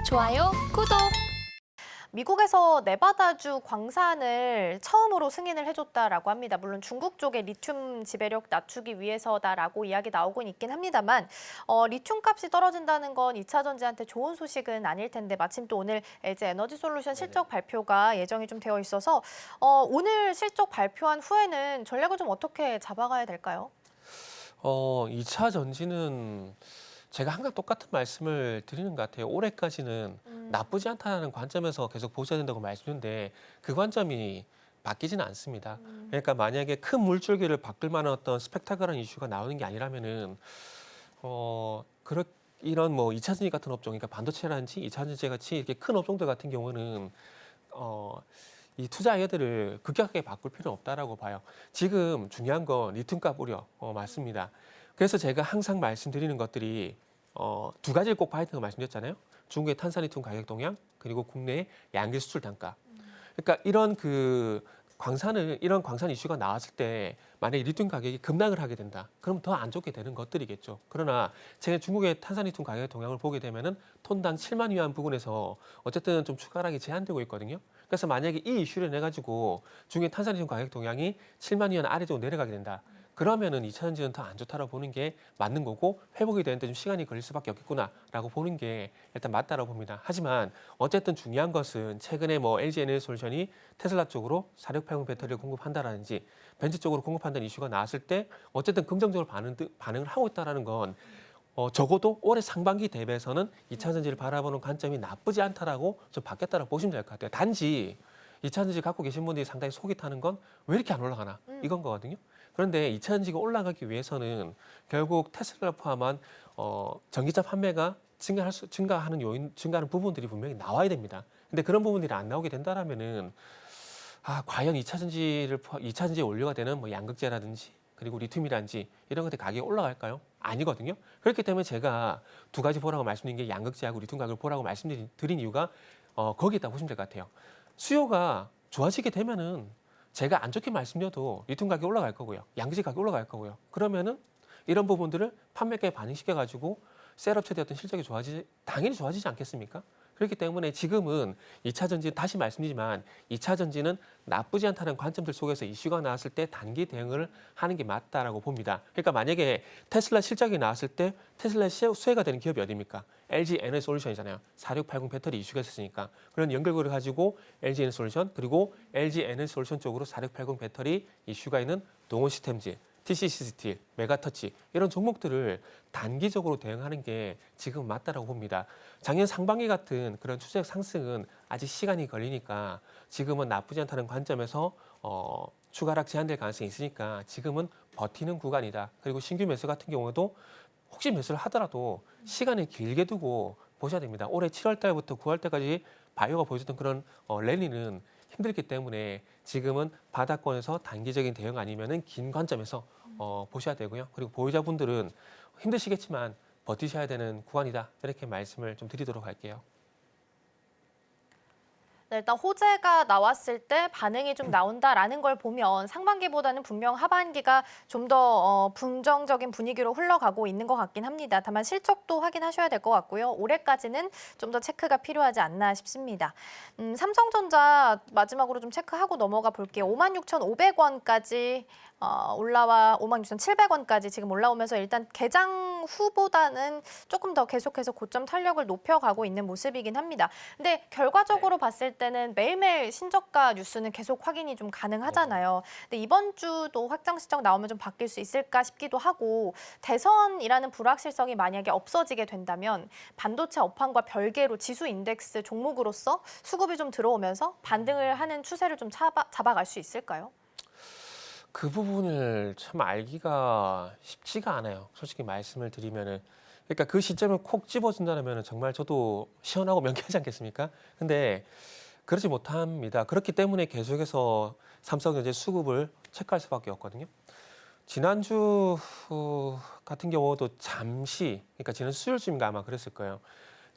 좋아요, 구독! 미국에서 네바다주 광산을 처음으로 승인을 해줬다라고 합니다. 물론 중국 쪽의 리튬 지배력 낮추기 위해서다라고 이야기 나오곤 있긴 합니다만 리튬 값이 떨어진다는 건 2차 전지한테 좋은 소식은 아닐 텐데 마침 또 오늘 LG 에너지솔루션 실적 발표가 예정이 좀 되어 있어서 오늘 실적 발표한 후에는 전략을 좀 어떻게 잡아가야 될까요? 2차 전지는 제가 항상 똑같은 말씀을 드리는 것 같아요. 올해까지는 나쁘지 않다는 관점에서 계속 보셔야 된다고 말씀드렸는데 그 관점이 바뀌지는 않습니다. 그러니까 만약에 큰 물줄기를 바꿀 만한 어떤 스펙타클한 이슈가 나오는 게 아니라면은 이런 뭐 2차 전지 같은 업종, 그러니까 반도체라든지 2차 전지 같이 이렇게 큰 업종들 같은 경우는 이 투자 아이디어들을 급격하게 바꿀 필요는 없다라고 봐요. 지금 중요한 건 리튬값 우려 맞습니다. 그래서 제가 항상 말씀드리는 것들이 두 가지를 꼭 봐야 된다고 말씀드렸잖아요. 중국의 탄산리튬 가격 동향 그리고 국내의 양질 수출 단가. 그러니까 이런 광산 이슈가 나왔을 때 만약에 리튬 가격이 급락을 하게 된다. 그럼 더 안 좋게 되는 것들이겠죠. 그러나 제가 중국의 탄산리튬 가격 동향을 보게 되면은 톤당 7만 위안 부근에서 어쨌든 좀 추가 하락이 제한되고 있거든요. 그래서 만약에 이 이슈를 내 가지고 중국의 탄산리튬 가격 동향이 7만 위안 아래쪽으로 내려가게 된다. 그러면은 2차 전지는 더 안 좋다라고 보는 게 맞는 거고 회복이 되는데 좀 시간이 걸릴 수밖에 없겠구나라고 보는 게 일단 맞다라고 봅니다. 하지만 어쨌든 중요한 것은 최근에 뭐 LG 에너지솔루션이 테슬라 쪽으로 4680 배터리를 공급한다라든지 벤츠 쪽으로 공급한다는 이슈가 나왔을 때 어쨌든 긍정적으로 반응을 하고 있다라는 건 적어도 올해 상반기 대비해서는 2차 전지를 바라보는 관점이 나쁘지 않다라고 좀 바뀌었다라고 보시면 될 것 같아요. 단지 2차 전지 갖고 계신 분들이 상당히 속이 타는 건 왜 이렇게 안 올라가나 이건 거거든요. 그런데 2차 전지가 올라가기 위해서는 결국 테슬라를 포함한 전기차 판매가 증가하는 부분들이 분명히 나와야 됩니다. 근데 그런 부분들이 안 나오게 된다라면은 과연 2차 전지에 원료가 되는 뭐 양극재라든지 그리고 리튬이라든지 이런 것들 가격이 올라갈까요? 아니거든요. 그렇기 때문에 제가 두 가지 보라고 말씀드린 게 양극재하고 리튬 가격을 보라고 말씀드린 이유가 거기에 있다고 보시면 될 것 같아요. 수요가 좋아지게 되면은 제가 안 좋게 말씀드려도 리튬 가격이 올라갈 거고요. 양극재 가격이 올라갈 거고요. 그러면은 이런 부분들을 판매가에 반영시켜가지고 셀업체의 어떤 실적이 당연히 좋아지지 않겠습니까? 그렇기 때문에 지금은 2차 전지, 다시 말씀드리지만 2차 전지는 나쁘지 않다는 관점들 속에서 이슈가 나왔을 때 단기 대응을 하는 게 맞다라고 봅니다. 그러니까 만약에 테슬라 실적이 나왔을 때 테슬라의 수혜가 되는 기업이 어디입니까? LG 에너지솔루션이잖아요. 4680 배터리 이슈가 있었으니까. 그런 연결고리를 가지고 LG 에너지솔루션 그리고 LG 에너지솔루션 쪽으로 4680 배터리 이슈가 있는 동원시스템즈, TCC 스틸, 메가터치 이런 종목들을 단기적으로 대응하는 게 지금 맞다라고 봅니다. 작년 상반기 같은 그런 추세적 상승은 아직 시간이 걸리니까 지금은 나쁘지 않다는 관점에서 추가 하락 제한될 가능성이 있으니까 지금은 버티는 구간이다. 그리고 신규 매수 같은 경우도 혹시 매수를 하더라도 시간을 길게 두고 보셔야 됩니다. 올해 7월 달부터 9월 달까지 바이오가 보여줬던 그런 랠리는 힘들기 때문에 지금은 바닥권에서 단기적인 대응 아니면은 긴 관점에서 보셔야 되고요. 그리고 보유자분들은 힘드시겠지만 버티셔야 되는 구간이다. 이렇게 말씀을 좀 드리도록 할게요. 네, 일단 호재가 나왔을 때 반응이 좀 나온다라는 걸 보면 상반기보다는 분명 하반기가 좀 더 긍정적인 분위기로 흘러가고 있는 것 같긴 합니다. 다만 실적도 확인하셔야 될 것 같고요. 올해까지는 좀 더 체크가 필요하지 않나 싶습니다. 삼성전자 마지막으로 좀 체크하고 넘어가 볼게요. 56,500원까지 올라와 56,700원까지 지금 올라오면서 일단 개장 후보다는 조금 더 계속해서 고점 탄력을 높여가고 있는 모습이긴 합니다. 근데 결과적으로 봤을 때는 매일매일 신저가 뉴스는 계속 확인이 좀 가능하잖아요. 근데 이번 주도 확정 시점 나오면 좀 바뀔 수 있을까 싶기도 하고 대선이라는 불확실성이 만약에 없어지게 된다면 반도체 업황과 별개로 지수 인덱스 종목으로서 수급이 좀 들어오면서 반등을 하는 추세를 좀 잡아갈 수 있을까요? 그 부분을 참 알기가 쉽지가 않아요. 솔직히 말씀을 드리면은. 그러니까 그 시점을 콕 집어준다면 정말 저도 시원하고 명쾌하지 않겠습니까? 근데 그렇지 못합니다. 그렇기 때문에 계속해서 삼성전자 수급을 체크할 수밖에 없거든요. 지난주 같은 경우도 잠시, 그러니까 지난 수요일쯤인가 아마 그랬을 거예요.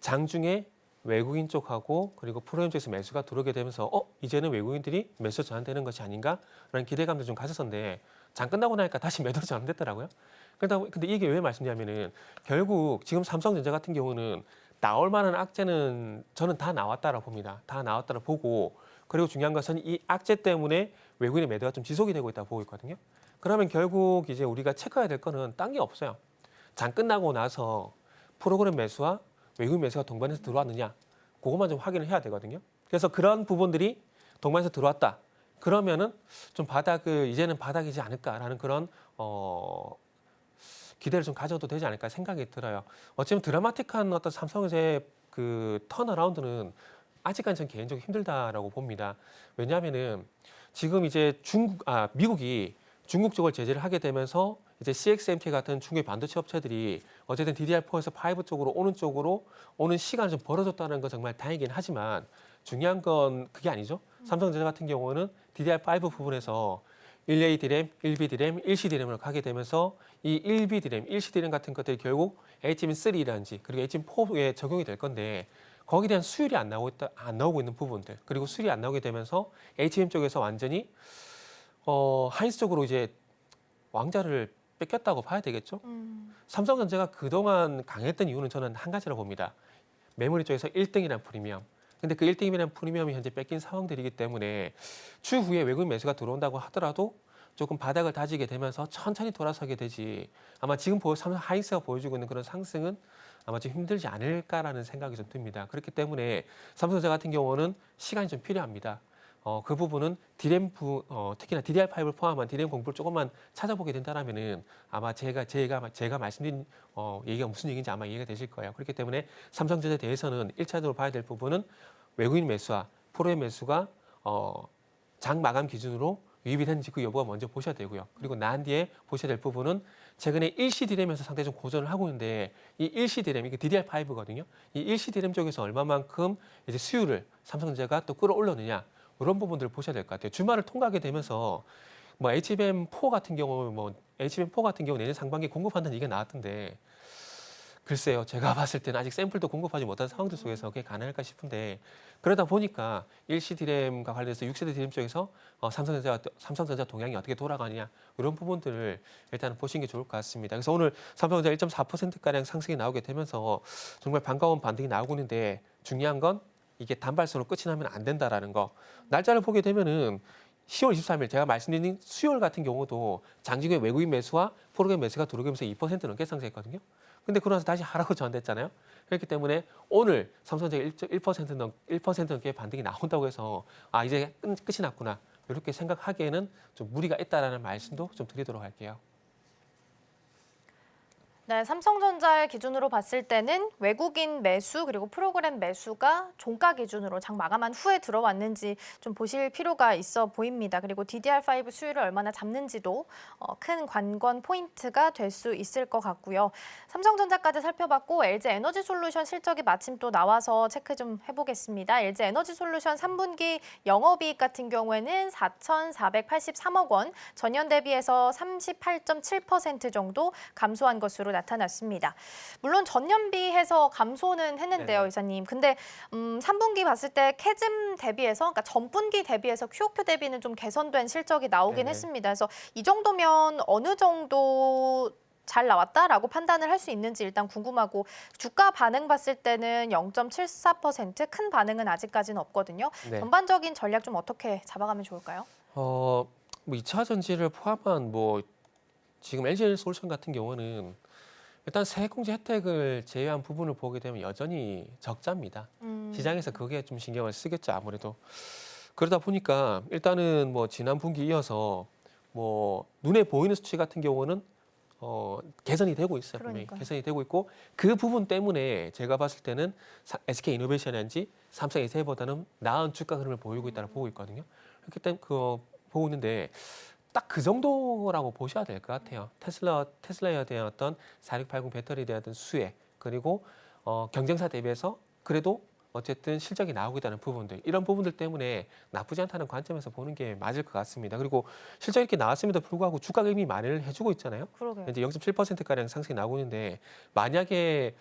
장중에 외국인 쪽하고 그리고 프로그램 쪽에서 매수가 들어오게 되면서 이제는 외국인들이 매수 전환되는 것이 아닌가라는 기대감도 좀 가졌었는데 장 끝나고 나니까 다시 매도로 전환됐더라고요. 근데 이게 왜 말씀드리냐면은 결국 지금 삼성전자 같은 경우는 나올 만한 악재는 저는 다 나왔다라고 봅니다. 다 나왔다라고 보고 그리고 중요한 것은 이 악재 때문에 외국인의 매도가 좀 지속이 되고 있다고 보고 있거든요. 그러면 결국 이제 우리가 체크해야 될 거는 딴 게 없어요. 장 끝나고 나서 프로그램 매수와 외국인 매수가 동반해서 들어왔느냐 그것만 좀 확인을 해야 되거든요. 그래서 그런 부분들이 동반해서 들어왔다. 그러면은 좀 바닥을 이제는 바닥이지 않을까라는 그런 기대를 좀 가져도 되지 않을까 생각이 들어요. 어쩌면 드라마틱한 어떤 삼성의 그 턴어라운드는 아직까지 전 개인적으로 힘들다라고 봅니다. 왜냐하면은 지금 이제 미국이 중국 쪽을 제재를 하게 되면서 이제 CXMT 같은 중국의 반도체 업체들이 어쨌든 DDR4에서 5 쪽으로 오는 시간을 좀 벌어줬다는 건 정말 다행이긴 하지만 중요한 건 그게 아니죠. 삼성전자 같은 경우는 DDR5 부분에서 1A DRAM, 1B DRAM, 1C DRAM으로 가게 되면서 이 1B DRAM, 1C DRAM 같은 것들이 결국 HBM3라든지 그리고 HBM4에 적용이 될 건데 거기에 대한 수율이 안 나오고 있는 부분들 그리고 수율이 안 나오게 되면서 HBM 쪽에서 완전히 하이닉스 쪽으로 이제 왕자를 뺏겼다고 봐야 되겠죠. 삼성전자가 그동안 강했던 이유는 저는 한 가지라고 봅니다. 메모리 쪽에서 1등이라는 프리미엄. 근데 그 1등이라는 프리미엄이 현재 뺏긴 상황들이기 때문에 추후에 외국인 매수가 들어온다고 하더라도 조금 바닥을 다지게 되면서 천천히 돌아서게 되지 아마 지금 삼성 하이닉스가 보여주고 있는 그런 상승은 아마 좀 힘들지 않을까라는 생각이 좀 듭니다. 그렇기 때문에 삼성전자 같은 경우는 시간이 좀 필요합니다. 그 부분은 특히나 DDR5를 포함한 DRAM 공부를 조금만 찾아보게 된다면은 아마 제가 말씀드린 얘기가 무슨 얘기인지 아마 이해가 되실 거예요. 그렇기 때문에 삼성전자에 대해서는 1차적으로 봐야 될 부분은 외국인 매수와 프로의 매수가 장 마감 기준으로 유입이 됐는지 그 여부가 먼저 보셔야 되고요. 그리고 난 뒤에 보셔야 될 부분은 최근에 1C DRAM에서 상당히 좀 고전을 하고 있는데 이 1C DRAM, 이게 DDR5거든요. 이 1C DRAM 쪽에서 얼마만큼 이제 수율을 삼성전자가 또 끌어올렸느냐 이런 부분들을 보셔야 될 것 같아요. 주말을 통과하게 되면서 뭐 HBM4 같은 경우 내년 상반기에 공급한다는 얘기가 나왔던데 글쎄요. 제가 봤을 때는 아직 샘플도 공급하지 못한 상황들 속에서 그게 가능할까 싶은데 그러다 보니까 1C DRAM과 관련해서 6세대 DRAM 쪽에서 삼성전자 동향이 어떻게 돌아가느냐 이런 부분들을 일단은 보시는 게 좋을 것 같습니다. 그래서 오늘 삼성전자 1.4%가량 상승이 나오게 되면서 정말 반가운 반등이 나오고 있는데 중요한 건 이게 단발성으로 끝이 나면 안 된다라는 거. 날짜를 보게 되면은 10월 23일 제가 말씀드린 수요일 같은 경우도 장중에 외국인 매수와 프로그램 매수가 들어오면서 2% 넘게 상승했거든요. 근데 그러고 나서 다시 하락으로 전환됐잖아요. 그렇기 때문에 오늘 삼성전자 1% 넘게 반등이 나온다고 해서 이제 끝이 났구나. 이렇게 생각하기에는 좀 무리가 있다라는 말씀도 좀 드리도록 할게요. 네, 삼성전자를 기준으로 봤을 때는 외국인 매수 그리고 프로그램 매수가 종가 기준으로 장 마감한 후에 들어왔는지 좀 보실 필요가 있어 보입니다. 그리고 DDR5 수율을 얼마나 잡는지도 큰 관건 포인트가 될 수 있을 것 같고요. 삼성전자까지 살펴봤고 LG 에너지솔루션 실적이 마침 또 나와서 체크 좀 해보겠습니다. LG 에너지솔루션 3분기 영업이익 같은 경우에는 4,483억 원, 전년 대비해서 38.7% 정도 감소한 것으로 나타났습니다. 물론 전년비해서 감소는 했는데요, 네네. 이사님. 근데 3분기 봤을 때 캐즘 대비해서, 그러니까 전분기 대비해서 QOQ 대비는 좀 개선된 실적이 나오긴 네네. 했습니다. 그래서 이 정도면 어느 정도 잘 나왔다라고 판단을 할 수 있는지 일단 궁금하고 주가 반응 봤을 때는 0.74%, 큰 반응은 아직까지는 없거든요. 네. 전반적인 전략 좀 어떻게 잡아가면 좋을까요? 뭐 2차 전지를 포함한 지금 LG에너지솔루션 같은 경우는 일단 세액공제 혜택을 제외한 부분을 보게 되면 여전히 적자입니다. 시장에서 그게 좀 신경을 쓰겠죠, 아무래도. 그러다 보니까 일단은 지난 분기 이어서 눈에 보이는 수치 같은 경우는 개선이 되고 있어요. 분명히 그러니까요. 개선이 되고 있고 그 부분 때문에 제가 봤을 때는 SK 이노베이션이란지 삼성 SDI보다는 나은 주가 흐름을 보이고 있다고 보고 있거든요. 그렇기 때문에 보고 있는데 딱 그 정도라고 보셔야 될 것 같아요. 테슬라에 대한 어떤 4680 배터리에 대한 어떤 수혜 그리고 경쟁사 대비해서 그래도 어쨌든 실적이 나오고 있다는 부분들 이런 부분들 때문에 나쁘지 않다는 관점에서 보는 게 맞을 것 같습니다. 그리고 실적이 이렇게 나왔음에도 불구하고 주가가 이미 만회를 해주고 있잖아요. 그러게요. 이제 0.7%가량 상승이 나오고 있는데 만약에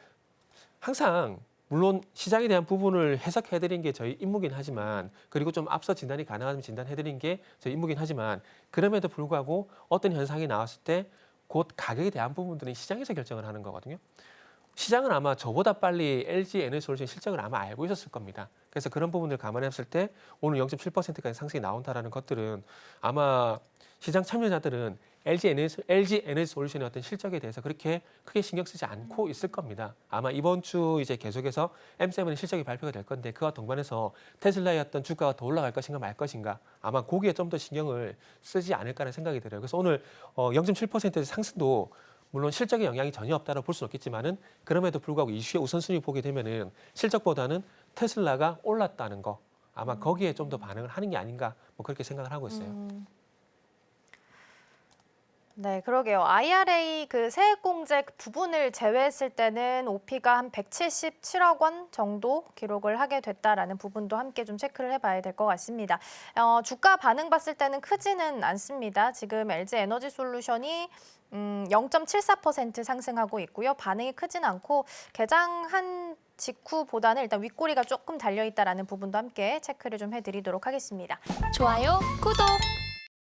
항상 물론 시장에 대한 부분을 해석해드린 게 저희 임무긴 하지만 그리고 좀 앞서 진단이 가능하면 진단해드린 게 저희 임무긴 하지만 그럼에도 불구하고 어떤 현상이 나왔을 때 곧 가격에 대한 부분들은 시장에서 결정을 하는 거거든요. 시장은 아마 저보다 빨리 LG 에너지솔루션 실적을 아마 알고 있었을 겁니다. 그래서 그런 부분을 감안했을 때 오늘 0.7%까지 상승이 나온다라는 것들은 아마 시장 참여자들은 LG 에너지솔루션의 어떤 실적에 대해서 그렇게 크게 신경 쓰지 않고 있을 겁니다. 아마 이번 주 이제 계속해서 M7의 실적이 발표가 될 건데 그와 동반해서 테슬라의 어떤 주가가 더 올라갈 것인가 말 것인가 아마 거기에 좀 더 신경을 쓰지 않을까라는 생각이 들어요. 그래서 오늘 0.7%의 상승도 물론 실적에 영향이 전혀 없다고 볼 수는 없겠지만은 그럼에도 불구하고 이슈의 우선순위 보게 되면은 실적보다는 테슬라가 올랐다는 거 아마 거기에 좀 더 반응을 하는 게 아닌가 뭐 그렇게 생각을 하고 있어요. 네, 그러게요. IRA 그 세액공제 부분을 제외했을 때는 OP가 한 177억 원 정도 기록을 하게 됐다라는 부분도 함께 좀 체크를 해봐야 될 것 같습니다. 주가 반응 봤을 때는 크지는 않습니다. 지금 LG 에너지 솔루션이 0.74% 상승하고 있고요. 반응이 크진 않고 개장한 직후보다는 일단 윗꼬리가 조금 달려있다라는 부분도 함께 체크를 좀 해드리도록 하겠습니다. 좋아요, 구독!